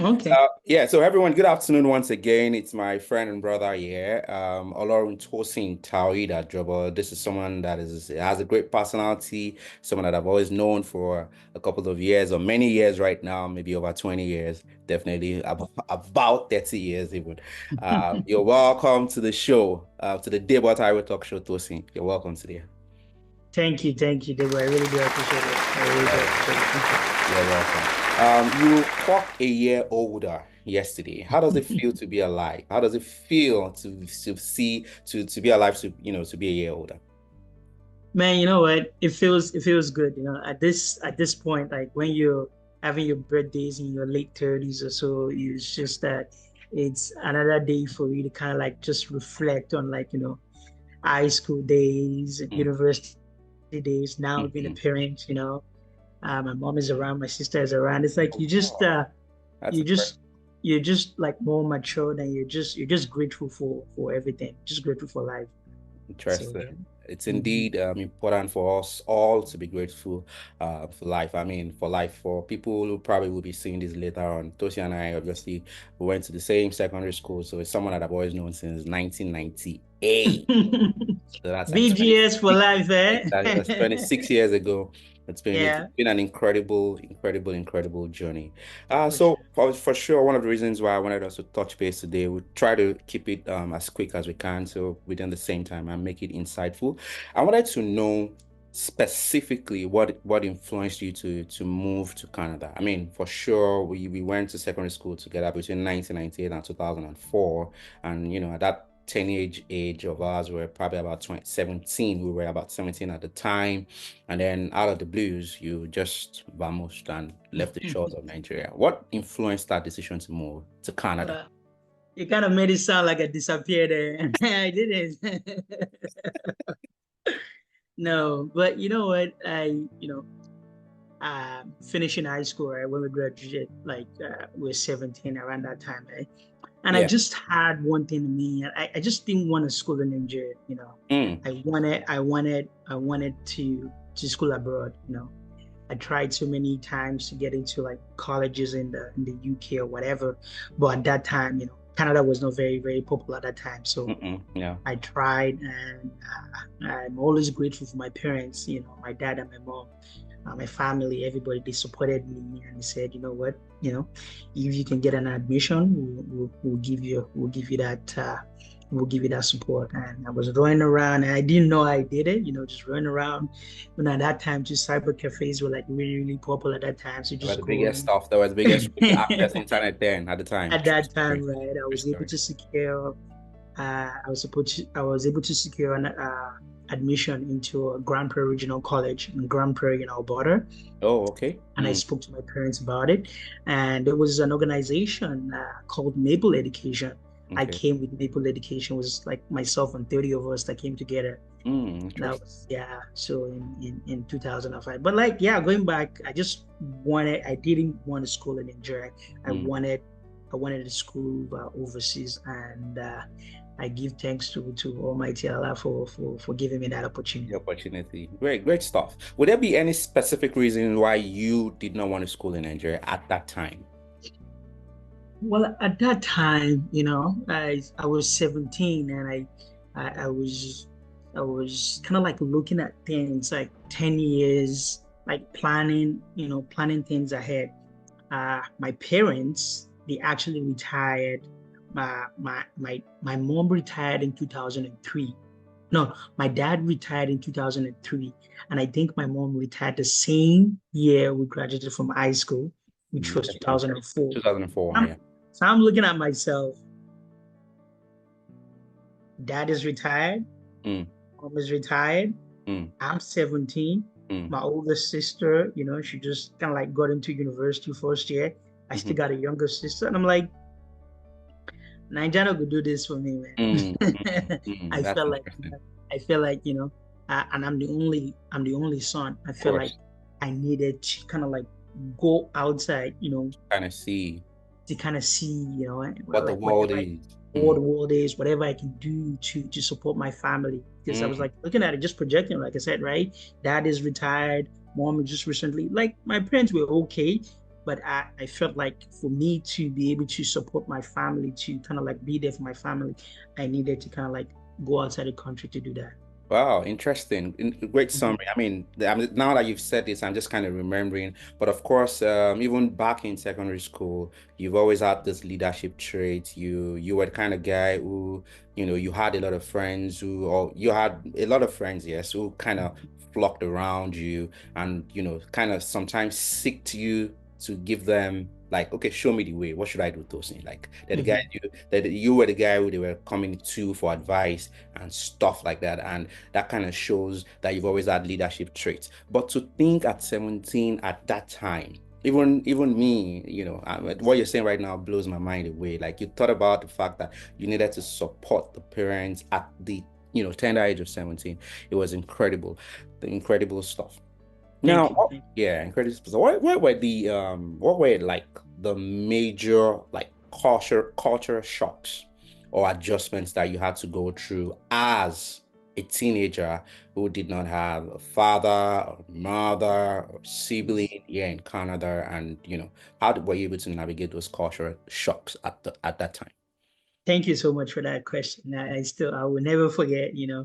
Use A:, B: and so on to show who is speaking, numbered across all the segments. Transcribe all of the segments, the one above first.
A: Okay.
B: Yeah, so everyone, good afternoon once again. It's my friend and brother here, Tosin Ajobo. This is someone that has a great personality, someone that I've always known for a couple of years or many years right now, maybe over 20 years, definitely about 30 years even. You're welcome to the show, to the Debo Taiwo Talk Show, Tosin. You're welcome today.
A: Thank you, Debo. I really do appreciate it. I really do appreciate it.
B: You're welcome. You clocked a year older yesterday. How does it feel to be alive? How does it feel to be alive to be a year older?
A: Man, you know what? It feels good. At this point, like when you're having your birthdays in your late 30s or so, it's just that it's another day for you to kind of like just reflect on like, high school days and
B: Mm,
A: university days, now being a
B: mhm.
A: parent. My mom is around, my sister is around. It's like you just
B: Oh, that's
A: you
B: a great,
A: just you're just like more matured and you're just grateful for everything, just grateful for life. So
B: interesting.
A: yeah.
B: It's
A: Mhm.
B: indeed important for us all to be grateful for life. I mean, for life, for people who probably will be seeing this later on. Toshi and I obviously we went to the same secondary school, so it's someone that I've always known since 1998. So that's like
A: BGS for
B: 26.
A: life, eh?
B: Exactly. That's 26 years ago. It's
A: Yeah,
B: been an incredible journey.
A: for
B: So
A: sure.
B: for sure, one of the reasons why I wanted us to touch base today, we try to keep it as quick as we can, so within the same time and make it insightful. I wanted to know specifically what influenced you to move to Canada. I mean, for sure, we went to secondary school together between 1998 and 2004, and at that teenage age of ours, we were probably about 17. We were about 17 at the time. And then out of the blues, you just vamoosed and left the shores of Nigeria. What influenced that decision to move to Canada?
A: Well, you kind of made it sound like I disappeared there. I didn't. No, but you know what? Finishing high school, right? When we graduated, like we are 17 around that time, right? And I
B: Yeah.
A: just had one thing in me. I just didn't want to school in Nigeria.
B: Mm,
A: I wanted to school abroad. I tried so many times to get into like colleges in the UK or whatever, but at that time, Canada was not very very popular at that time. So
B: yeah.
A: I tried, and I'm always grateful for my parents. My dad and my mom, my family, everybody. They supported me and they said, you know what, if you can get an admission, we'll give you that. We'll give you that support. And I was running around, and I didn't know I did it. Just running around. At that time, just cyber cafes were like really, really popular at that time. So
B: They were
A: just
B: the biggest
A: going.
B: stuff. They were the biggest way to access internet then at the time.
A: At
B: True
A: that
B: story.
A: time, right, I
B: True
A: was able
B: story.
A: to secure I was able to secure an admission into a Grand Prairie Regional College in Grand Prairie in Alberta,
B: Oh, okay.
A: and I spoke to my parents about it. And there was an organization called Maple Education. I
B: Okay.
A: came with Maple Education. It was like myself and 30 of us that came together. That
B: Interesting.
A: was, yeah. So in 2005. But like, yeah, going back, I didn't want to school in Nigeria. I
B: Mm.
A: wanted I wanted to school overseas, and I give thanks to Almighty Allah for giving me that
B: The
A: opportunity.
B: opportunity. Great stuff. Would there be any specific reason why you did not want to school in Nigeria at that time?
A: Well, at that time, I was 17, and I was kind of like looking at things like 10 years, like planning things ahead. My parents, they actually retired. My mom retired in 2003. No, my dad retired in 2003, and I think my mom retired the same year we graduated from high school, which was
B: Definitely.
A: 2004.
B: 2004,
A: I'm,
B: yeah.
A: so I'm looking at myself. Dad is retired.
B: Mm,
A: Mom is retired.
B: mm,
A: I'm 17.
B: mm,
A: My older sister, she just kind of like got into university first year. I still
B: mhm,
A: got a younger sister, and I'm like, Nigeria could do this for me, man. I
B: That's
A: felt like,
B: interesting.
A: I feel like, and I'm the only son. I
B: Of
A: feel like
B: course,
A: I needed to kind of like go outside,
B: kind of see
A: to kind of see,
B: what the
A: like
B: world
A: whatever
B: is.
A: what
B: Mm,
A: the world is, whatever I can do to support my family. Because I was
B: mm,
A: like looking at it, just projecting, like I said, right? Dad is retired, mom is just recently, like my parents were okay. But I felt like for me to be able to support my family, to kind of like be there for my family, I needed to kind of like go outside the country to do that.
B: Wow, interesting. Great
A: Mhm.
B: summary. I mean, now that you've said this, I'm just kind of remembering. But of course, even back in secondary school, you've always had this leadership trait. You were the kind of guy who, you had a lot of friends or you had a lot of friends, yes, who kind of flocked around you and, kind of sometimes seeked you to give them like, okay, show me the way. What should I do, Tosin? Like they're the guy
A: Mhm.
B: that you were the guy who they were coming to for advice and stuff like that. And that kind of shows that you've always had leadership traits. But to think at 17 at that time, even me, what you're saying right now blows my mind away. Like you thought about the fact that you needed to support the parents at the tender age of 17. It was incredible, the incredible stuff.
A: Thank
B: Now,
A: you. Thank
B: yeah, incredible. So what were what were like the major like culture shocks or adjustments that you had to go through as a teenager who did not have a father or mother or
A: you.
B: sibling here in Canada, and were you able to navigate those cultural shocks at that time?
A: Thank you so much for that question. I will never forget, yeah,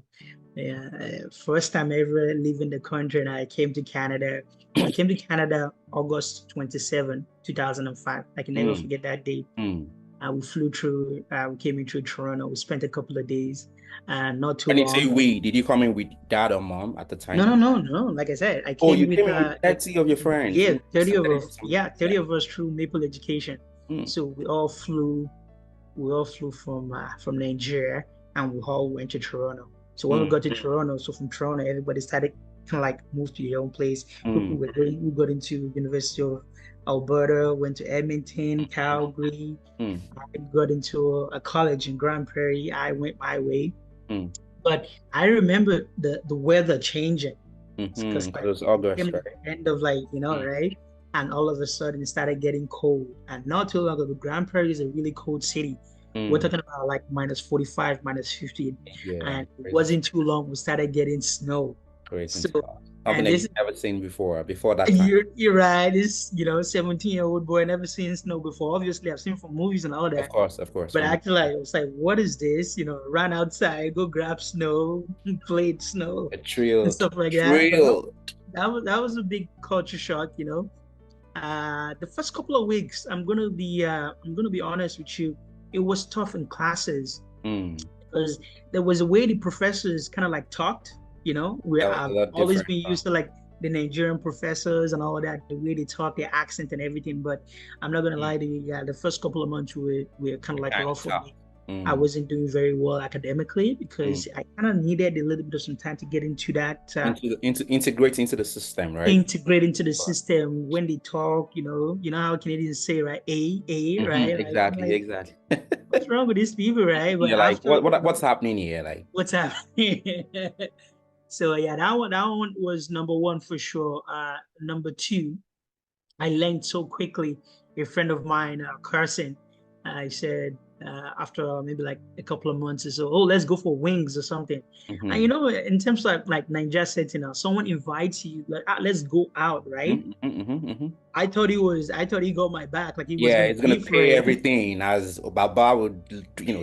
A: first time ever leaving the country, and I came to Canada. I came to Canada August 27, 2005. I can never
B: Mm,
A: forget that date.
B: mm.
A: We flew through, we came in through Toronto. We spent a couple of days, not too
B: When you say
A: long.
B: we, did you come in with dad or mom at the
A: No,
B: time?
A: no, no, no. Like I said, I
B: Oh,
A: came
B: you
A: with
B: came in with 30 of your friends.
A: yeah,
B: You
A: 30 of
B: started
A: us,
B: some,
A: yeah,
B: yeah.
A: 30 of us through Maple Education.
B: Mm,
A: So we all flew from Nigeria, and we all went to Toronto. So when we
B: mm,
A: got to Toronto, so from Toronto, everybody started kind of like move to your own place. People
B: mm,
A: were going, who got into University of Alberta, went to Edmonton, Calgary.
B: mm,
A: I got into a college in Grand Prairie. I went my way,
B: mm,
A: but I remember the weather changing because
B: mm-hmm. It
A: like
B: was
A: we came
B: August,
A: to
B: right?
A: the end of like
B: Mm,
A: right, and all of a sudden it started getting cold. And not too long ago, Grand Prairie is a really cold city. We're
B: mm.
A: talking about like -45, -50,
B: Yeah,
A: and it
B: crazy,
A: wasn't too long we started getting snow.
B: crazy
A: So,
B: stuff. Something
A: and
B: that
A: this
B: you've never seen before that time.
A: you're right. This 17-year-old boy never seen snow before. Obviously, I've seen from movies and all that.
B: Of course,
A: But
B: from
A: actually, I was like, what is this? Run outside, go grab snow, play in snow,
B: a
A: and
B: trail,
A: stuff like that. But no,
B: trail.
A: that was a big culture shock. The first couple of weeks, I'm gonna be honest with you, it was tough in classes
B: Mm.
A: because there was a way the professors kind of like talked, where
B: That was a
A: I've
B: lot
A: always
B: different.
A: been used to like the Nigerian professors and all of that, the way they talk, their accent and everything. But I'm not gonna
B: Mm.
A: lie to you, yeah, the first couple of months were kind of like
B: Kind of
A: rough for
B: tough.
A: me. I
B: Mm.
A: wasn't doing very well academically
B: Mm.
A: because I kind of needed a little bit of some time to get into that,
B: Into integrate into the system, right?
A: integrate into the system when they talk. You know how Canadians say, right?
B: Mm-hmm.
A: Right? Like I'm
B: Exactly,
A: like,
B: exactly.
A: what's wrong with these people, right? But
B: You're like,
A: after
B: what's happening here? Like,
A: what's happening? So yeah, that one was number one for sure. Number two, I learned so quickly. A friend of mine, Carson, I said after maybe like a couple of months or so, oh, let's go for wings or something. And
B: mm-hmm.
A: in terms of like Ninja setting now, someone invites you, like, let's go out, right?
B: Mm-hmm. Mm-hmm. Mm-hmm.
A: I thought he got my back, like he was
B: Yeah,
A: gonna
B: it's gonna
A: pay for
B: pay
A: it.
B: everything as Baba would,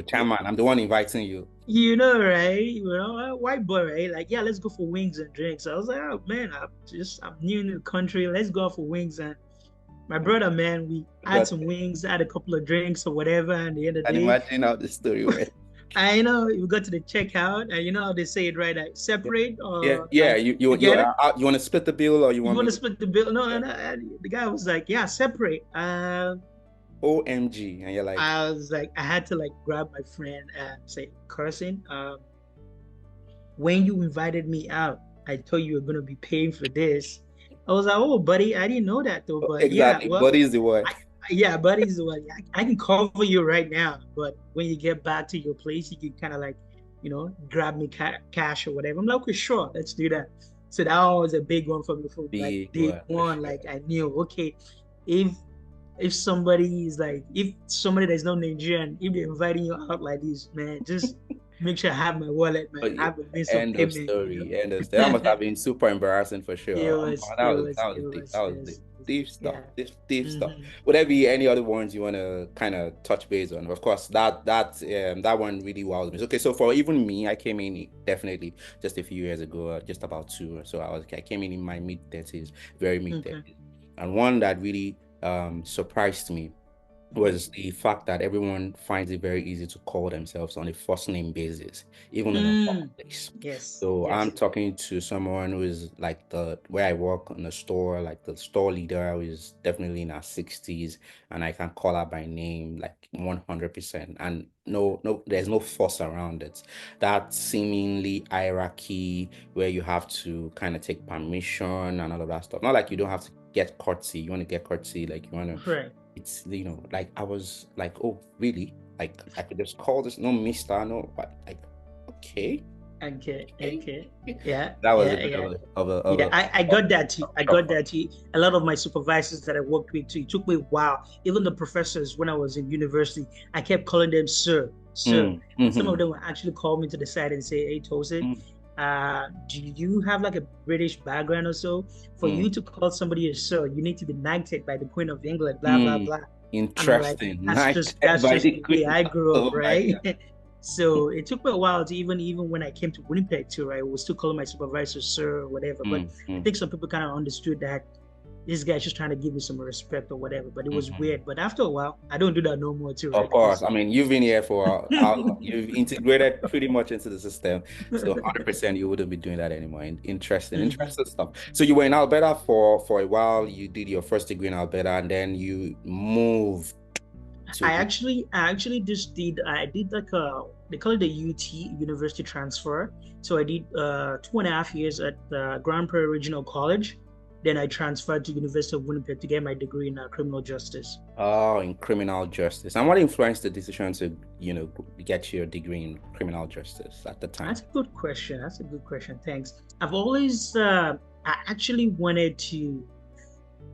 B: chairman. I'm the one inviting you.
A: Right? White boy, right? Like, yeah, let's go for wings and drinks. I was like, oh man, I'm new in the country. Let's go out for wings. And my brother, man, we had
B: But
A: some wings, had a couple of drinks or whatever. And at the end of
B: I can
A: the day,
B: imagine how the story went.
A: I know we got to the checkout, and you know how they say it, right? Like separate
B: Yeah,
A: or
B: yeah.
A: like together.
B: You want to split the bill or you
A: You
B: want
A: want
B: me
A: to
B: to?
A: split the bill? No,
B: Yeah.
A: the guy was like, yeah, separate.
B: OMG, and you're like,
A: I was like, I had to like grab my friend and say, Carson, when you invited me out, I told you were gonna be paying for this. I was like, oh, buddy, I didn't know that though. But yeah,
B: exactly.
A: well,
B: But is the word.
A: I, yeah, buddy's well, I can cover you right now. But when you get back to your place, you can kind of like, grab me cash or whatever. I'm like, okay, sure, let's do that. So that one was a big one for me for like
B: Big
A: day
B: word for
A: one.
B: sure.
A: Like I knew, okay, if if somebody that's not Nigerian, if they're inviting you out like this, man, just make sure I have my wallet, man.
B: But
A: I
B: yeah,
A: have a means of
B: end of
A: payment.
B: story. End of story. That must have been super embarrassing for
A: It
B: sure.
A: was,
B: That
A: it
B: was
A: was,
B: that
A: it
B: was deep.
A: was,
B: That
A: it
B: was deep.
A: was,
B: deep stuff,
A: Yeah.
B: deep stuff.
A: Hmm.
B: Would there be any other ones you want to kind of touch base on? Of course, that one really wowed me. Okay, so for even me, I came in definitely just a few years ago, just about two. So I came in my mid 30s, very mid
A: Okay.
B: 30s, and one that really surprised me was the fact that everyone finds it very easy to call themselves on a first name basis, even in a
A: Mm.
B: workplace.
A: Yes.
B: So I'm
A: Yes.
B: talking to someone who is like the where I work in the store, like the store leader who is definitely in her 60s, and I can call her by name like 100%. And no, there's no fuss around it. That seemingly hierarchy where you have to kind of take permission and all of that stuff. Not like you don't have to get courtesy. You want to get courtesy, like you want to
A: Right.
B: it's like I was like, oh really? Like I could just call this no mister, no, but like okay,
A: Okay.
B: okay.
A: Okay. Yeah.
B: That was a
A: Yeah.
B: bit
A: Yeah.
B: of
A: Yeah,
B: a
A: I got that too. I
B: shock
A: got
B: for
A: that too. A lot of my supervisors that I worked with too, it took me a while. Even the professors when I was in university, I kept calling them sir, sir.
B: me.
A: And some of
B: Mm-hmm.
A: them would actually call me to the side and say, hey, Tosin,
B: Mm,
A: do you have like a British background or so? For
B: mm,
A: you to call somebody a sir, you need to be knighted by the Queen of England, blah, blah,
B: mm.
A: blah. And I'm like,
B: Interesting.
A: that's
B: Nice
A: just that's
B: by
A: just
B: the
A: the way
B: queen.
A: I grew up,
B: Oh my
A: right?
B: God.
A: So it took me a while to even when I came to Winnipeg too, right? I was still calling my supervisor sir or whatever. But
B: Mm,
A: I
B: mm,
A: think some people kind of understood that this guy's just trying to give me some respect or whatever. But it was
B: mhm.
A: weird. But after a while, I don't do that no more too,
B: Of
A: right?
B: course.
A: Because
B: I mean, you've been here for how long? You've integrated pretty much into the system. So 100% you wouldn't be doing that anymore. Interesting,
A: Mhm.
B: interesting stuff. So you were in Alberta for a while. You did your first degree in Alberta and then you moved to
A: I actually just did like they call it the UT University Transfer. So I did 2.5 years at Grand Prairie Regional College. Then I transferred to University of Winnipeg to get my degree in criminal justice.
B: in criminal justice. And what influenced the decision to, get your degree in criminal justice at the time?
A: That's a good question. That's a good question. Thanks. I actually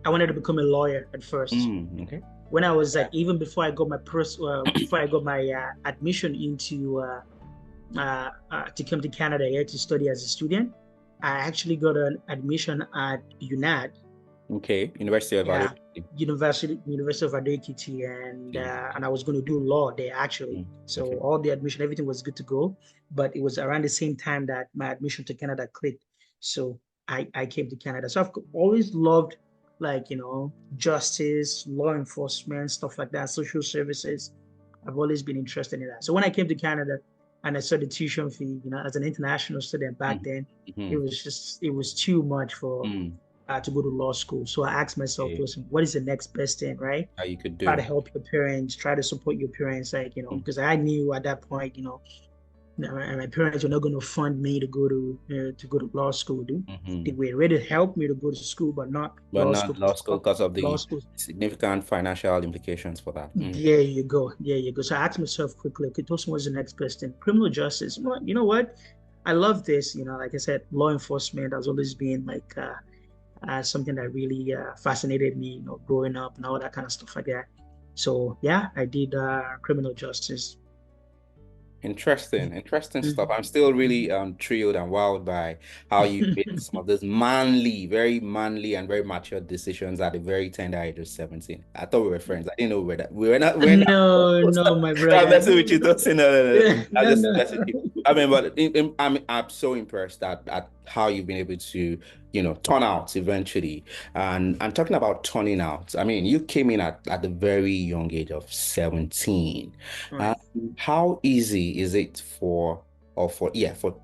A: I wanted to become a lawyer at first.
B: Okay.
A: When I was
B: Yeah.
A: like, even before I got before I got my admission into to come to Canada here to study as a student, I actually got an admission at UNAD.
B: Okay. University of
A: Yeah,
B: Ireland.
A: University of Adó-Ekìtì, and I was going to do law there actually. So
B: Okay.
A: all the admission, everything was good to go. But it was around the same time that my admission to Canada clicked. So I came to Canada. So I've always loved like justice, law enforcement, stuff like that, social services. I've always been interested in that. So when I came to Canada and I saw the tuition fee, as an international student back
B: Mhm.
A: then,
B: Mhm.
A: it was too much for
B: Mm.
A: to go to law school. So I asked myself,
B: Okay.
A: listen, what is the next best thing, right?
B: How you could
A: Try to
B: do.
A: help your parents, try to support your parents, like,
B: Mm.
A: because I knew at that point, my parents were not going to fund me to go to law school. They
B: Mhm.
A: were ready to help me to go to school, but not
B: But
A: law
B: not
A: school.
B: law school because of
A: Law
B: the
A: school.
B: significant financial implications for that.
A: There you go. There you go. So I asked myself quickly, okay, Tosin, what's the next best thing? Criminal justice. Well, you know what? I love this. Like I said, law enforcement has always been like something that really fascinated me, growing up and all that kind of stuff like that. So yeah, I did criminal justice.
B: Interesting stuff.
A: Mhm.
B: I'm still
A: Mhm.
B: really thrilled and wowed by how you made some of those very manly and very mature decisions at a very tender age of 17. I thought we were friends. I didn't know we were not
A: No, no, my
B: I'm
A: brother.
B: messing
A: No,
B: with you,
A: no,
B: don't say no, no, no. I
A: no,
B: just
A: no.
B: messing with you. I mean, but I'm so impressed at how you've been able to, turn out eventually. And talking about turning out, I mean, you came in at the very young age of 17. Uh,
A: Right.
B: how easy is it for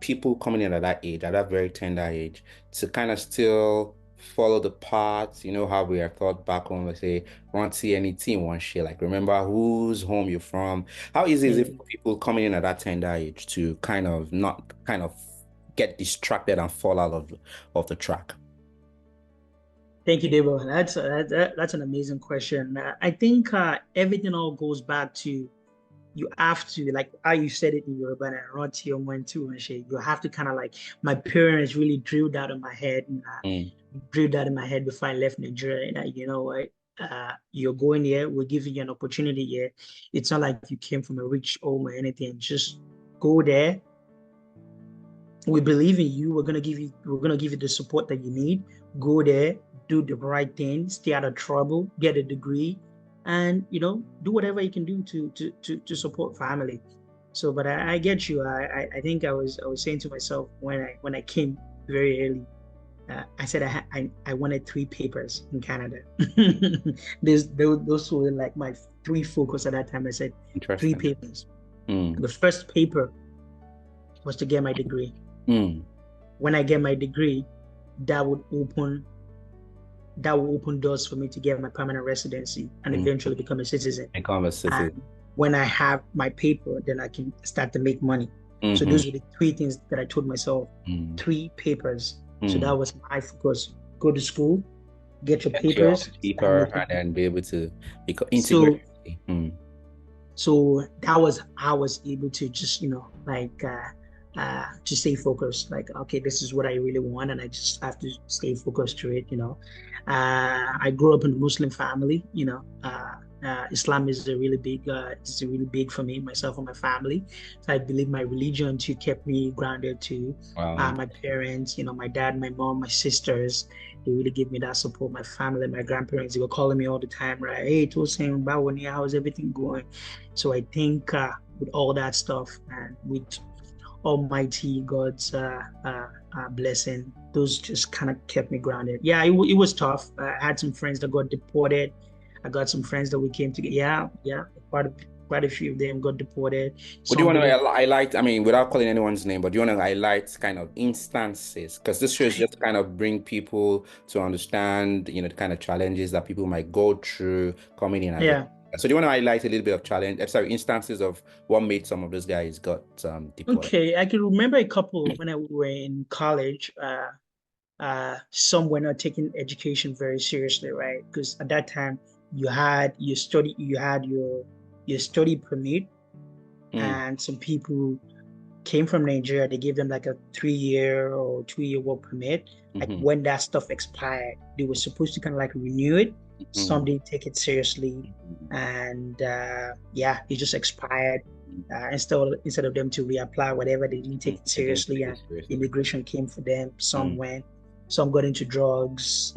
B: people coming in at that age, at that very tender age, to kind of still follow the path, how we are taught back home, let's say, want to see any team one share, like remember whose home you're from. How easy is it
A: Yeah.
B: for people coming in at that tender age to kind of not kind of get distracted and fall out of the track?
A: Thank you, Debo. That's an amazing question. I think everything all goes back to you have to, like how you said it in Yoruba and Roti went to and shit. You have to kind of like, my parents really drilled that in my head, and
B: Mm,
A: drilled that in my head before I left Nigeria. That you know what, you're going here. We're giving you an opportunity here. It's not like you came from a rich home or anything. Just go there, We believe in you. We're gonna give you the support that you need. Go there, do the right thing, stay out of trouble, get a degree, and do whatever you can do to support family. So, but I get you. I think I was saying to myself when I came very early. I said I wanted 3 papers in Canada. Those were like my 3 focus at that time. I said 3 papers. The first paper was to get my degree. When I get my degree, that would open doors for me to get my permanent residency and eventually become a citizen. And when I have my paper, then I can start to make money. So those were the 3 things that I told myself. 3 papers. So that was my focus. Go to school, get your papers,
B: and then be able to integrate.
A: So that was I was able to just to stay focused. Like, okay, this is what I really want, and I just have to stay focused to it. I grew up in a Muslim family. Islam is a really big for me, myself and my family. So I believe my religion too kept me grounded too.
B: Wow.
A: My parents, my dad, my mom, my sisters, they really gave me that support. My family, my grandparents, they were calling me all the time, right? Hey, Tosin, how's everything going? So I think with all that stuff and with Almighty God's blessing, those just kind of kept me grounded. Yeah, it was tough. I had some friends that got deported. I got some friends that we came together. Yeah, quite a few of them got deported.
B: Would you want to highlight, I mean, without calling anyone's name, but do you want to highlight kind of instances? Because this shows just kind of bring people to understand, the kind of challenges that people might go through coming in.
A: Yeah.
B: So do you want to highlight a little bit of instances of what made some of those guys got deported?
A: Okay, I can remember a couple when I were in college. Some were not taking education very seriously, right? Because at that time you had your study permit, and some people came from Nigeria. They gave them like a 3-year or 2-year work permit. Like when that stuff expired, they were supposed to kind of like renew it. Some didn't take it seriously, and it just expired. Instead of them to reapply, whatever, they didn't take it seriously, and immigration came for them. Some went. Some got into drugs.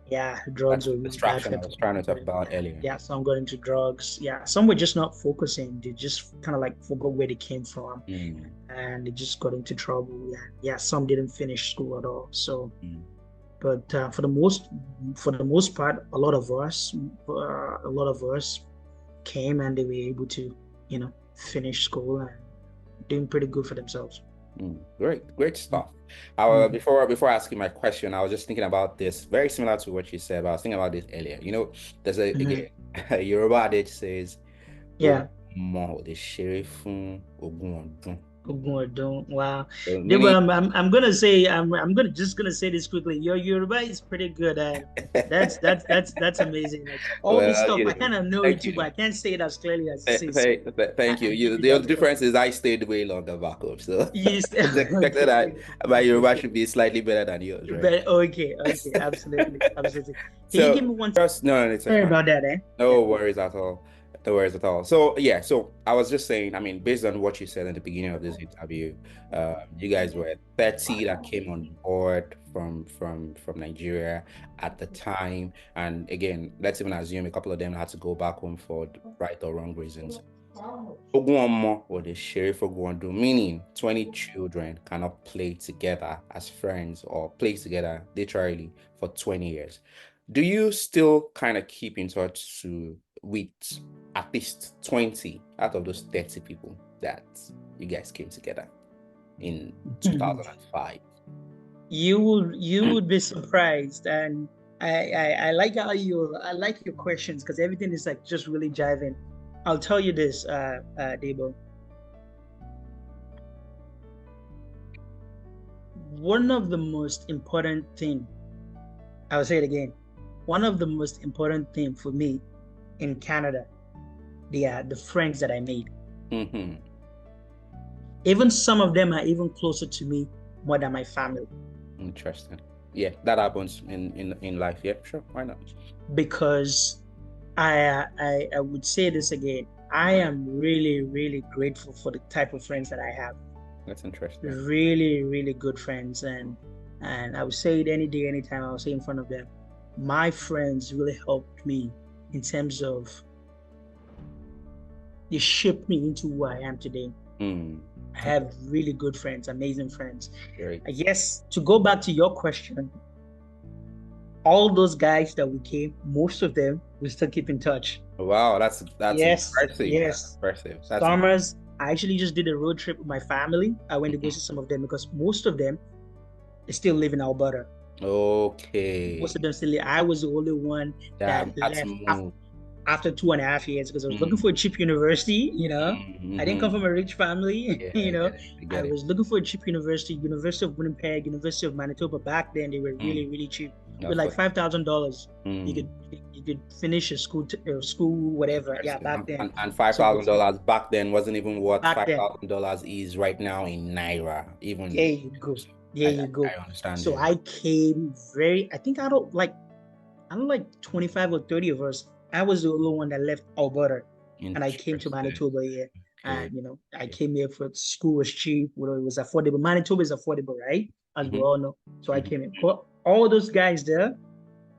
A: Yeah, drugs were really bad.
B: I was trying to talk about earlier.
A: Yeah, some got into drugs. Yeah, some were just not focusing. They just kind of like forgot where they came from, and they just got into trouble. Yeah, some didn't finish school at all. So, but for the most part, a lot of us came and they were able to, finish school and doing pretty good for themselves.
B: Great stuff. Before asking my question, I was just thinking about this, very similar to what you said, but I was thinking about this earlier. There's again, Yoruba adage says,
A: yeah, wow. I'm gonna say this quickly. Your Yoruba is pretty good. That's amazing. Like, all this stuff, I kind of know it too, but I can't say it as clearly as you say.
B: Thank you. The other difference is I stayed way longer back up, so it's expected that my Yoruba should be slightly better than yours, right?
A: But okay, absolutely. Can you give me one?
B: No,
A: sorry about that, eh?
B: No worries at all. No worries at all. So yeah, so I was just saying, I mean, based on what you said at the beginning of this interview, you guys were 30 that came on board from Nigeria at the time, and again, let's even assume a couple of them had to go back home for right or wrong reasons. Or the sheriff meaning 20 children cannot play together as friends or play together literally for 20 years. Do you still kind of keep in touch with at least 20 out of those 30 people that you guys came together in 2005?
A: You would be surprised, and I like your questions because everything is like just really jiving. I'll tell you this, Debo. One of the most important thing, I will say it again, one of the most important thing for me in Canada, they are the friends that I made. Even some of them are even closer to me more than my family.
B: Interesting. Yeah, that happens in life. Yeah, sure. Why not?
A: Because I would say this again. I am really, really grateful for the type of friends that I have.
B: That's interesting.
A: Really, really good friends. And I would say it any day, anytime. I would say in front of them. My friends really helped me in terms of they shaped me into who I am today. I have really good friends, amazing friends.
B: Great.
A: I guess to go back to your question, all those guys that we came, most of them we still keep in touch.
B: Wow, that's
A: Yes,
B: impressive.
A: yes.
B: That's impressive.
A: Summers, I actually just did a road trip with my family. I went to go see some of them because most of them they still live in Alberta.
B: Okay.
A: Most of them still live. I was the only one that left after 2.5 years because I was looking for a cheap university, you know. I didn't come from a rich family, you know. I was looking for a cheap university, University of Winnipeg, University of Manitoba. Back then, they were really, really cheap. With like $5,000, you could finish a school, whatever. Yeah, back then.
B: And $5,000 back then wasn't even what $5,000 is right now in Naira. Even
A: there you go. There you go.
B: I understand.
A: So I came I think I don't like 25 or 30 of us. I was the only one that left Alberta, and I came to Manitoba here. And you know, I came here for school was cheap, it was affordable. Manitoba is affordable, right? As we all know. So I came in. But all those guys there,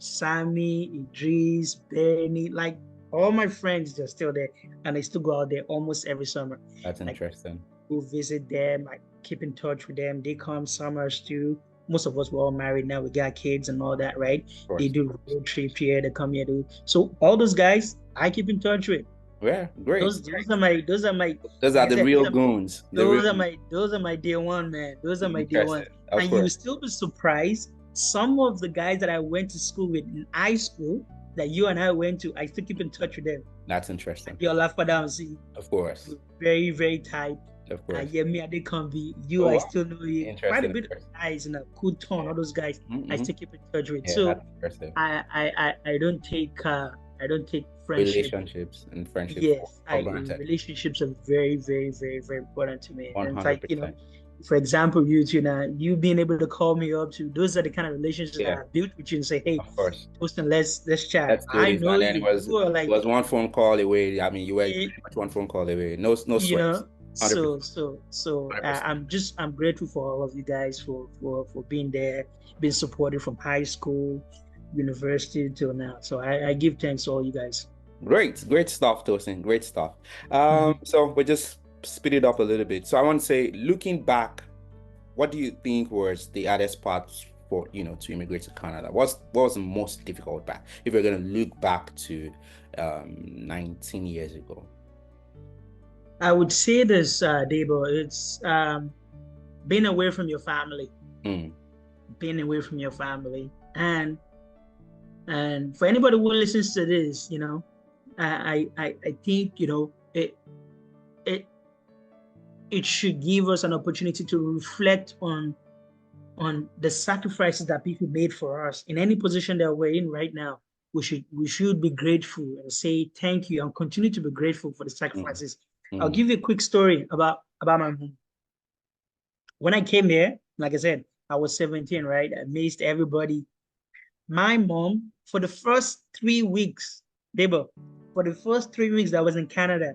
A: Sammy, Idris, Benny, like all my friends, they're still there, and I still go out there almost every summer.
B: That's interesting.
A: Go visit them, I keep in touch with them. They come summers too. Most of us were all married now. We got kids and all that, right? They do road trip here. They come here too. So all those guys, I keep in touch with.
B: Yeah, great.
A: Those are
B: the real goons.
A: Those are my day one, man. Those are my day one. And you will still be surprised. Some of the guys that I went to school with in high school that you and I went to, I still keep in touch with them.
B: That's interesting.
A: You'll laugh down, see.
B: Of course.
A: Very, very tight.
B: Of course.
A: Yeah, me, I did come be you. I still know you. Quite a bit of guys in a good tone. All those guys, I still keep in touch with. So I don't take
B: relationships and friendships.
A: Yes, relationships are very, very, very, very important to me. 100%. And it's like, you know, for example, you two now, you being able to call me up to, those are the kind of relationships that I built with you and say, hey, Tosin, let's chat.
B: I know you. It was one phone call away. I mean, you were pretty much one phone call away. No sweat.
A: You know, so I'm grateful for all of you guys for being there, being supported from high school, university till now. So I give thanks to all you guys.
B: Great stuff, Tosin. Great stuff. So we just speed it up a little bit. So I want to say, looking back, what do you think was the hardest part for to immigrate to Canada? What was the most difficult part if you're going to look back to 19 years ago?
A: I would say this, Debo, it's being away from your family. Being away from your family. And for anybody who listens to this, you know, I think, you know, it should give us an opportunity to reflect on the sacrifices that people made for us. In any position that we're in right now, we should be grateful and say thank you and continue to be grateful for the sacrifices. I'll give you a quick story about my mom. When I came here, like I said, I was 17, right? I missed everybody. My mom, for the first 3 weeks, Debo, for the first 3 weeks that I was in Canada,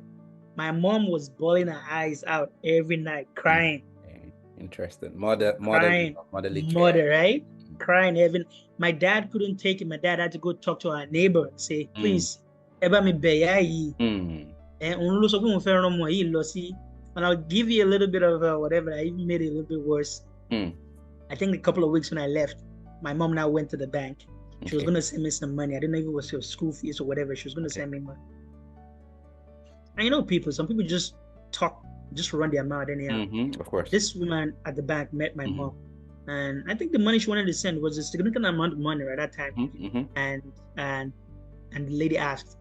A: my mom was bawling her eyes out every night, crying.
B: Interesting. Mother, right?
A: Crying every. My dad couldn't take it. My dad had to go talk to our neighbor and say, please, eba mi beya and I'll give you a little bit of whatever. I even made it a little bit worse. I think a couple of weeks when I left, my mom now went to the bank. She was going to send me some money. I didn't know if it was her school fees or whatever. She was going to send me money. And you know, some people just run their mouth anyhow.
B: Of course.
A: This woman at the bank met my mom. And I think the money she wanted to send was a significant amount of money at that time. And the lady asked,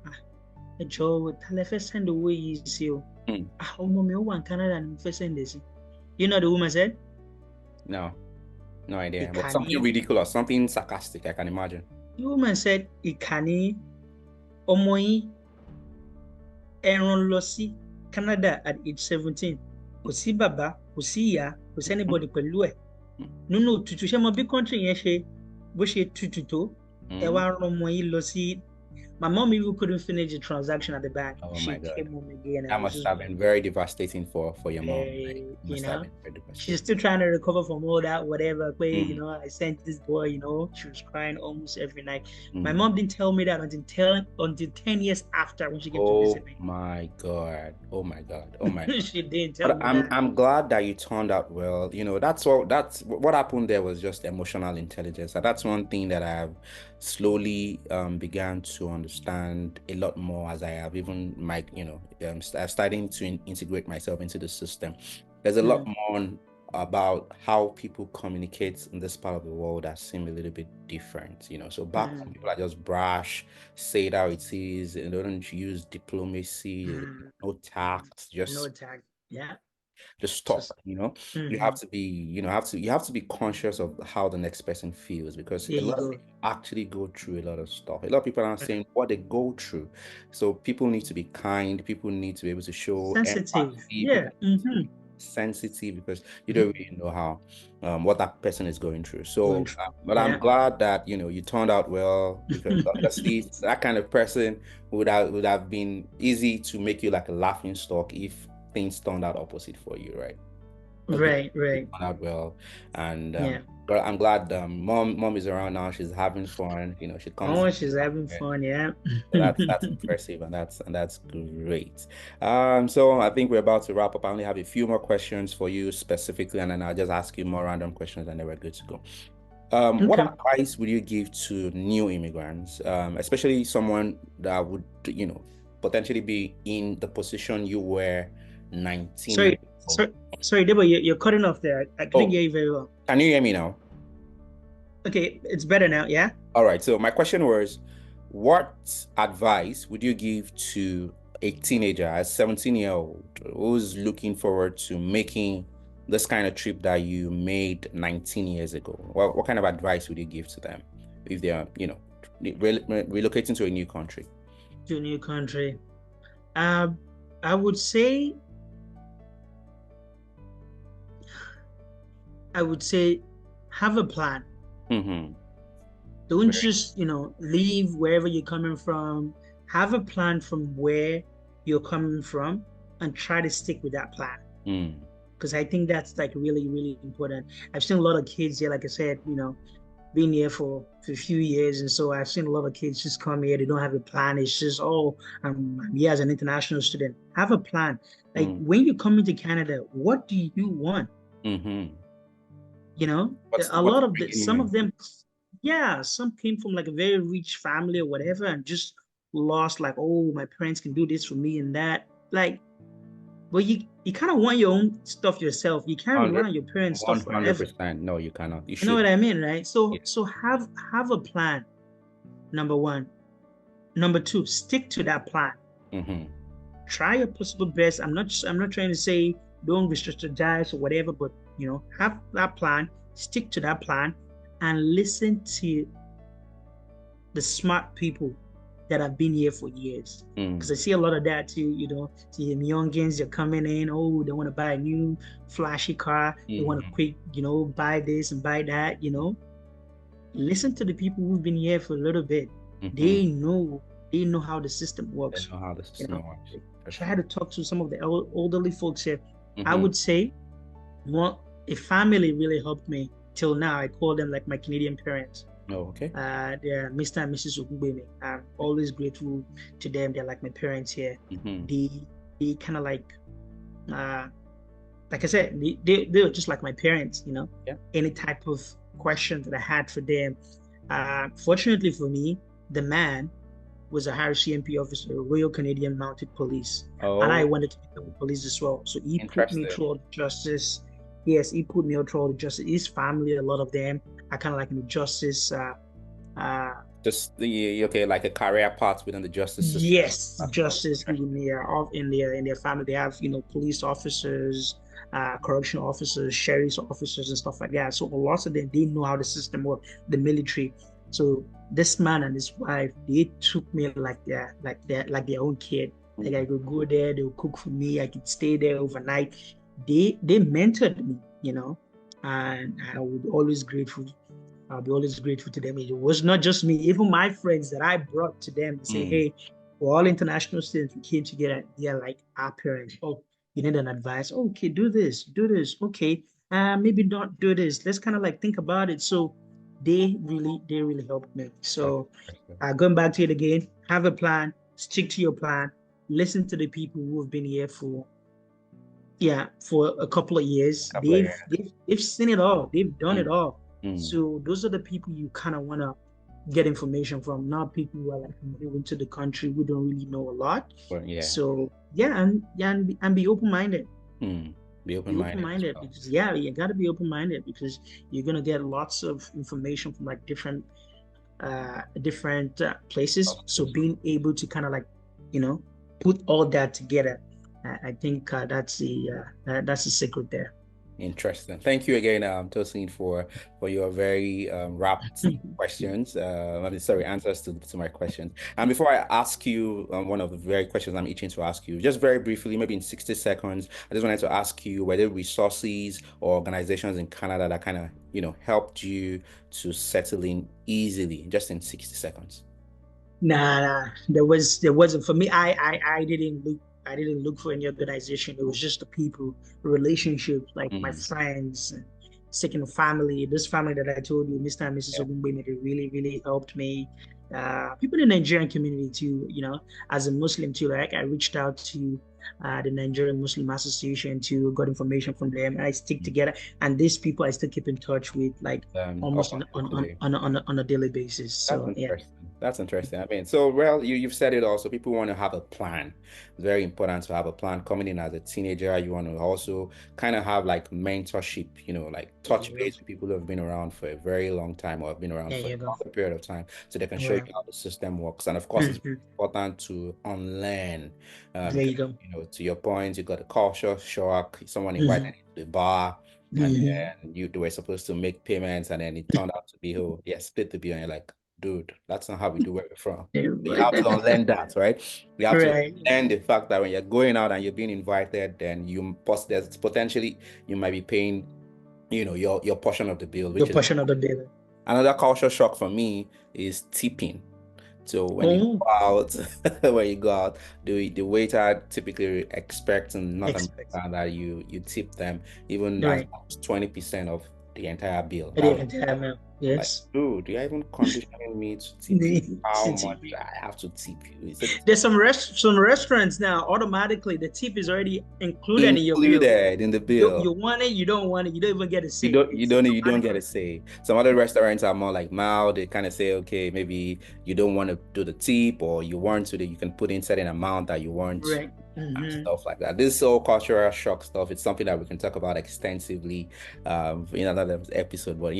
A: Joe, send away you. Canada and send this. You know the woman said?
B: No idea. But something ridiculous, something sarcastic, I can imagine.
A: The woman said, Ikani Omoi Aaron Lossi, Canada at age 17. Kusi Baba, Kusi Ya, Kusi anybody Pelue. No, to my big country, Yeshe, Bushe Tututo, Ewa Romoi Lossi, My mom even couldn't finish the transaction at the bank.
B: Oh my
A: She
B: God.
A: came home again
B: That
A: and was
B: must
A: just
B: have been very devastating for your mom. Like,
A: very,
B: it must have been very
A: she's
B: devastating.
A: still trying to recover from all that, whatever. But,
B: Mm,
A: I sent this boy, she was crying almost every night. My
B: mm.
A: mom didn't tell me that until 10 years after when she came to
B: Oh
A: visit me.
B: my God. Oh my God. Oh my God.
A: She didn't tell
B: But
A: me
B: I'm
A: that.
B: I'm glad that you turned out well. That's what happened there was just emotional intelligence. And that's one thing that I've slowly began to understand a lot more as I have even starting to integrate myself into the system. There's a lot
A: Mm,
B: more about how people communicate in this part of the world that seem a little bit different. So back home
A: mm,
B: people are just brash, say it how it is, and they don't use diplomacy,
A: mm,
B: no tact,
A: no
B: just
A: tag. Yeah.
B: talk.
A: Just,
B: You have
A: mhm.
B: to be you have to be conscious of how the next person feels, because
A: There
B: a
A: you
B: lot of
A: go.
B: people actually go through a lot of stuff. A lot of people are saying what they go through, so people need to be kind, people need to be able to show
A: Sensitive.
B: empathy,
A: Yeah.
B: people need to be sensitive, because you don't really know how what that person is going through.
A: Going
B: So
A: through.
B: but I'm
A: Yeah.
B: glad that you turned out well, because honestly that kind of person would have been easy to make you like a laughing stock if things turned out opposite for you, right? But good,
A: Right,
B: it
A: right.
B: turned out well, and
A: Yeah.
B: I'm glad mom is around now. She's having fun. She comes.
A: Oh, she's having fun. Yeah.
B: So that's impressive, and that's great. So I think we're about to wrap up. I only have a few more questions for you specifically, and then I'll just ask you more random questions, and then we're good to go. What
A: Okay.
B: advice would you give to new immigrants, especially someone that would, potentially be in the position you were 19 years
A: Sorry,
B: ago?
A: sorry, Debo, you're cutting off there. I couldn't
B: Oh,
A: hear you very well.
B: can you hear me now?
A: Okay, it's better now. Yeah.
B: All right. So my question was, what advice would you give to a teenager, a 17-year-old who's looking forward to making this kind of trip that you made 19 years ago? What kind of advice would you give to them if they are, relocating to a new country?
A: To a new country. Um, I would say, I would say, have a plan.
B: Mm-hmm.
A: Don't
B: Very.
A: just, leave wherever you're coming from. Have a plan from where you're coming from and try to stick with that plan.
B: Mm,
A: Because I think that's like really, really important. I've seen a lot of kids here, like I said, been here for a few years. And so I've seen a lot of kids just come here. They don't have a plan. It's just, oh, I'm here as an international student. Have a plan. Like
B: mm,
A: when you come into Canada, what do you want?
B: mm-hmm.
A: You know, a
B: What's
A: lot of
B: bringing
A: some
B: you?
A: of them, yeah, some came from like a very rich family or whatever and just lost like, oh, my parents can do this for me and that. Like, but you kind of want your own stuff yourself. You can't rely
B: 100,
A: on your parents' stuff forever.
B: 100%. No, you cannot. You
A: You know what
B: should.
A: I mean, right?
B: Yeah.
A: So have a plan, number one. Number two, stick to that plan.
B: Mm-hmm.
A: Try your possible best. I'm not trying to say don't be strategize or whatever, but have that plan, stick to that plan, and listen to the smart people that have been here for years. Because
B: Mm,
A: I see a lot of that too, see them youngins, they're coming in, oh, they want to buy a new flashy car, they want to
B: mm-hmm.
A: quick, buy this and buy that. Listen to the people who've been here for a little bit.
B: Mm-hmm.
A: They know they know how the system
B: They
A: works.
B: know how the
A: You
B: system
A: know,
B: works, for
A: try
B: sure.
A: to talk to some of the elderly folks here. I
B: Mm-hmm.
A: would say, well, a family really helped me till now. I call them like my Canadian parents.
B: Oh, okay.
A: They're Mr. and Mrs. Ogungbemi. I'm always grateful to them. They're like my parents here.
B: Mm-hmm.
A: They kind of uh, like I said, they were just like my parents.
B: Yeah.
A: Any type of question that I had for them. Fortunately for me, the man was a higher CMP officer, Royal Canadian Mounted Police, and I
B: Oh,
A: wanted to become a police as well. So he put me
B: interesting.
A: through all the justice. Yes, he put me through all the justice. His family, a lot of them, are kind of like in the justice. Uh,
B: Just okay, like a career path within the justice system.
A: yes,
B: That's
A: justice
B: interesting.
A: in their family. They have police officers, correctional officers, sheriff's officers, and stuff like that. So lots of them they know how the system works, the military. So this man and his wife they took me like their own kid. Like I
B: Mm-hmm.
A: could go there, they would cook for me. I could stay there overnight. They mentored me, and I would always grateful. I'll be always grateful to them. It was not just me, even my friends that I brought to them to say, hey, we're all international students. We came together. They're like our parents. Oh, you need an advice. Oh, okay, do this, do this. Okay, maybe don't do this. Let's kind of like think about it. So they really helped me. So going back to it again, have a plan, stick to your plan, listen to the people who have been here for a couple of years. They've seen it all. They've done it all. So those are the people you kind of want to get information from, not people who are like new into the country who don't really know a lot. So and be open-minded.
B: Be open-minded
A: because you got to be open-minded because you're gonna get lots of information from like different places. So being able to kind of like put all that together, I think that's the secret there.
B: Interesting. Thank you again, Tosin, for your very rapt questions. Answers to my questions. And before I ask you one of the very questions I'm itching to ask you, just very briefly, maybe in 60 seconds, I just wanted to ask you whether resources or organizations in Canada that kind of helped you to settle in easily, just in 60 seconds.
A: Nah, there wasn't for me. I didn't look for any organization. It was just the people, the relationships, like my friends, second family. This family that I told you, Mr. and Mrs. Ogunbe, they really, really helped me. People in the Nigerian community too, as a Muslim too, like I reached out to the Nigerian Muslim Association to got information from them. I stick together, and these people I still keep in touch with, like almost on a daily basis. So
B: That's interesting. I mean, so well, you've said it also. People want to have a plan. It's very important to have a plan. Coming in as a teenager, you want to also kind of have like mentorship, like touch base with people who have been around for a very long time or have been around for a longer period of time, so they can show you how the system works. And of course, it's important to unlearn.
A: There you go.
B: To your point, you got a culture shock. Someone invited you to the bar, and then they were supposed to make payments, and then it turned out to be, split the bill, and you're like, dude, that's not how we do where we're from. You have to unlearn that, right? You have to learn the fact that when you're going out and you're being invited, then there's potentially you might be paying, your portion of the bill. Another culture shock for me is tipping. So when you go out, the waiter typically expects that you tip them even as 20% of the entire bill.
A: Yes.
B: Like, dude, you're even conditioning me to tip you. How much I have to tip you?
A: There's some restaurants now, automatically the tip is already included in your bill.
B: In the bill.
A: You want it, you don't want it, you don't even get a say.
B: You don't get a say. Some other restaurants are more like mild. They kind of say, okay, maybe you don't want to do the tip, or you want to, you can put in certain amount that you want.
A: Right.
B: And stuff like that. This whole cultural shock stuff, it's something that we can talk about extensively in another episode. But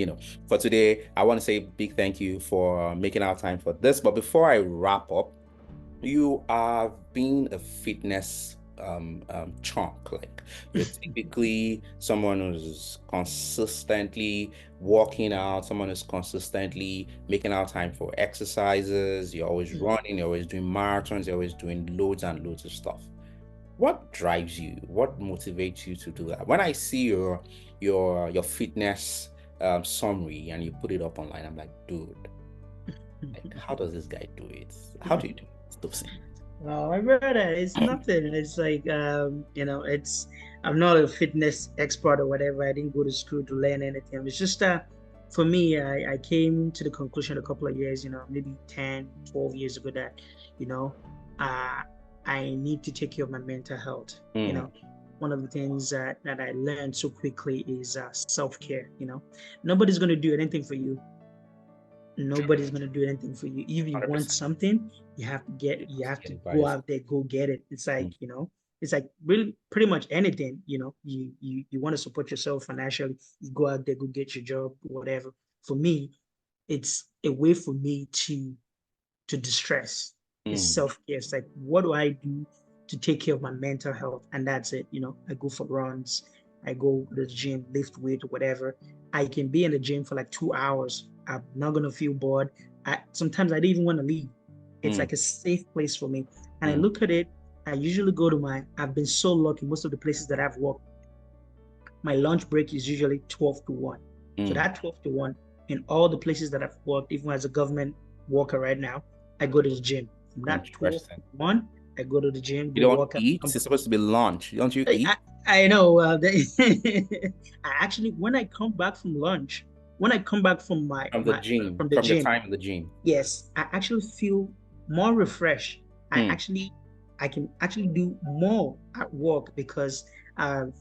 B: for today, I want to say a big thank you for making our time for this. But before I wrap up, you are being a fitness chunk. Like, you're typically someone who's consistently working out, someone who's consistently making out time for exercises. You're always running, you're always doing marathons, you're always doing loads and loads of stuff. What drives you? What motivates you to do that? When I see your fitness summary and you put it up online, I'm like, dude, like, how does this guy do it? How do you do it?
A: Well, my brother, it's nothing. It's like I'm not a fitness expert or whatever. I didn't go to school to learn anything. It's just for me, I came to the conclusion a couple of years, maybe 10, 12 years ago that, I need to take care of my mental health. One of the things that I learned so quickly is self-care. Nobody's going to do anything for you. Nobody's going to do anything for you. If you 100%. Want something, you have to go out there, go get it. It's like, it's like really pretty much anything, you want to support yourself financially, you go out there, go get your job, whatever. For me, it's a way for me to distress. It's self-care. It's like, what do I do to take care of my mental health? And that's it. I go for runs, I go to the gym, lift weight, whatever. I can be in the gym for like 2 hours. I'm not gonna feel bored. Sometimes I don't even want to leave. It's like a safe place for me. And I look at it, I usually go to I've been so lucky, most of the places that I've worked, my lunch break is usually 12 to 1. So that 12 to 1, in all the places that I've worked, even as a government worker right now, I go to the gym. From that 12 to
B: Interesting.
A: 1, I go to the gym,
B: You
A: go
B: don't
A: work out.
B: eat? It's supposed to be lunch. Don't you eat?
A: I know. I actually, when I come back from lunch, when I come back from
B: From the gym,
A: from the
B: from your
A: gym,
B: time in the gym.
A: yes, I actually feel more refreshed. I
B: Hmm.
A: actually, I can actually do more at work because I'm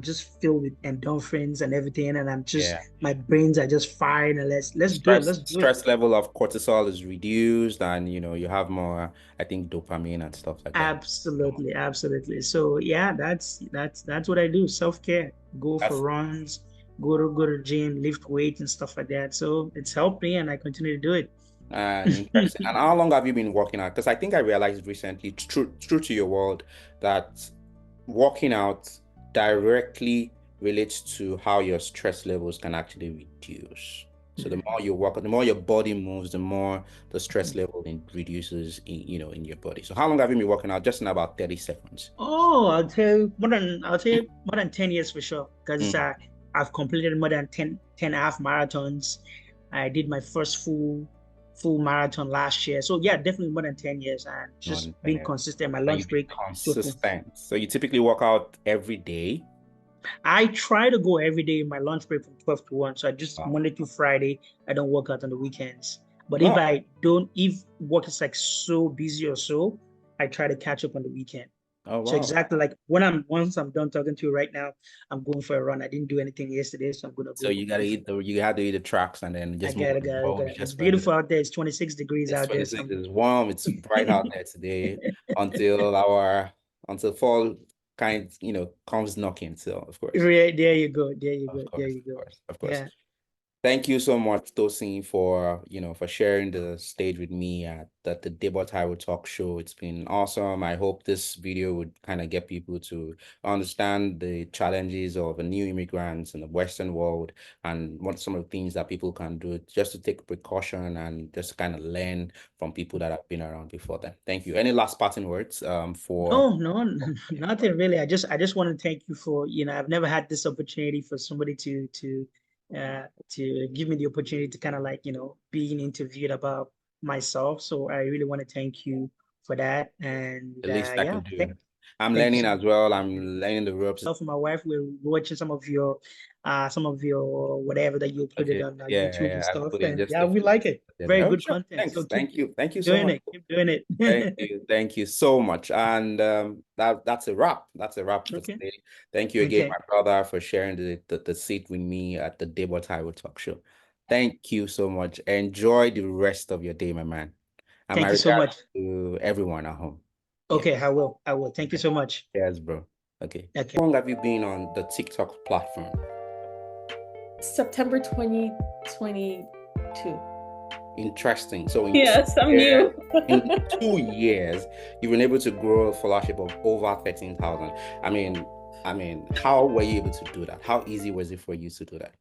A: just filled with endorphins and everything, and I'm just
B: Yeah.
A: my brains are just firing. And let's do it.
B: Stress
A: Let's do it.
B: stress level of cortisol is reduced, and you have more, I think, dopamine and stuff like that.
A: Absolutely, absolutely. So yeah, that's what I do. Self-care. Go for
B: That's
A: runs, go to the gym, lift weights and stuff like that. So it's helped me and I continue to do it.
B: interesting. And how long have you been working out? Because I think I realized recently, true to your world, that working out directly relates to how your stress levels can actually reduce. So the more you work, the more your body moves, the more the stress level reduces in your body. So how long have you been working out? Just in about 30 seconds.
A: Oh, I'll tell you more than 10 years for sure. Because
B: Mm,
A: I've completed more than 10 half marathons. I did my first full marathon last year. So yeah, definitely more than 10 years and
B: more
A: just
B: than 10
A: being
B: years.
A: consistent. My
B: And
A: lunch
B: you've been
A: break. So
B: consistent. So you typically work out every day.
A: I try to go every day in my lunch break from 12 to 1. So I just
B: Wow.
A: Monday to Friday, I don't work out on the weekends. But if
B: No.
A: I don't, if work is like so busy or so, I try to catch up on the weekend.
B: Oh,
A: So
B: wow.
A: exactly like once I'm done talking to you right now, I'm going for a run. I didn't do anything yesterday, so I'm gonna
B: So
A: go before.
B: you had to eat the tracks and then
A: I
B: just move
A: gotta,
B: on the
A: gotta,
B: road
A: gotta. It's
B: just for a little.
A: beautiful out there. It's 26 degrees
B: It's
A: out there.
B: 26, it's warm, it's bright out there today until fall comes knocking. So of course.
A: There you go. There you
B: Of
A: go. There
B: course,
A: you
B: of
A: go.
B: course, of course.
A: Yeah.
B: Thank you so much, Tosin, for sharing the stage with me at the Debo Taiwo Talk Show. It's been awesome. I hope this video would kind of get people to understand the challenges of the new immigrants in the Western world and what some of the things that people can do just to take precaution and just kind of learn from people that have been around before them. Thank you. Any last parting words for
A: No, no, nothing really. I just want to thank you for, I've never had this opportunity for somebody to give me the opportunity to kind of like, being interviewed about myself. So I really want to thank you for that. And
B: the least I
A: yeah,
B: could do? I'm
A: thank you
B: learning
A: so
B: as
A: much.
B: well. I'm learning the ropes.
A: Myself and my wife, we're watching some of your whatever that you uploaded
B: Okay.
A: on
B: Yeah,
A: YouTube and
B: yeah. I've
A: stuff.
B: put in
A: And
B: just
A: yeah,
B: a
A: we
B: few.
A: like it. Very
B: Oh,
A: good
B: sure.
A: content. So
B: Thanks. Thank you. Thank you
A: keep
B: so
A: doing
B: much.
A: it. Keep doing
B: Thank
A: it.
B: you. Thank you so much. And that's a wrap. That's a wrap for
A: Okay.
B: today. Thank you again,
A: Okay.
B: my brother, for sharing the seat with me at the TheDebotaiwo Talk Show. Thank you so much. Enjoy the rest of your day, my man. And my
A: Thank you so
B: regards
A: much.
B: to everyone at home. Yeah.
A: Okay, I will. I will. Thank you so much.
B: Yes, bro. Okay.
A: Okay.
B: How long have you been on the TikTok platform?
C: September 2022.
B: Interesting. So
C: Yes, I'm new.
B: in 2 years, you've been able to grow a followership of over 13,000. I mean, how were you able to do that? How easy was it for you to do that?